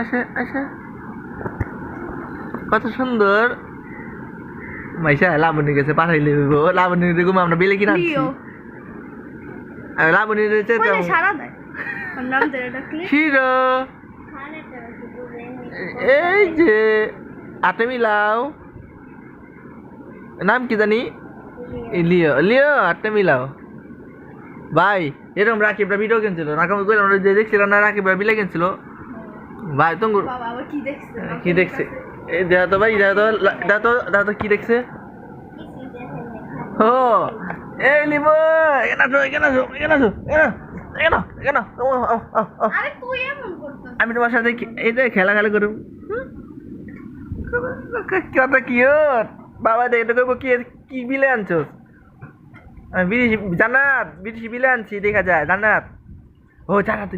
আসে আসে কত সুন্দর মাইশা লাবণী গেছে পাঠাইলে লাবণী দেখুন আমরা বেলে কিনা আনছি লিও আর লাবণী রয়েছে কইলে সারা দেয় ওর নাম ধরে ডাকলে শিরো এই যে আটে মিলাও নাম কি জানি লিও লিও আটে মিলাও ভাই এরকম রাকিবরা ভিডিও কিনছিল রাকিব আমরা যে দেখছিলাম না রাকিবরা বিলে কিনছিল ভাই তুমি বাবা আবার কি দেখছে কি দেখছে এই দেখা তো ভাই দেখা তো কি দেখছে ও এই লিবো এখানে আসো আরে তুই এমন করছিস আমি তোমার সাথে এই যে খেলা করুম কথা কিউট বাবা দেখ এটা করবো কি কি বিলে আনছোস বিদেশি জান্নাত বিদেশি বিলে আনছি দেখা যায় জান্নাত ও জান্নাত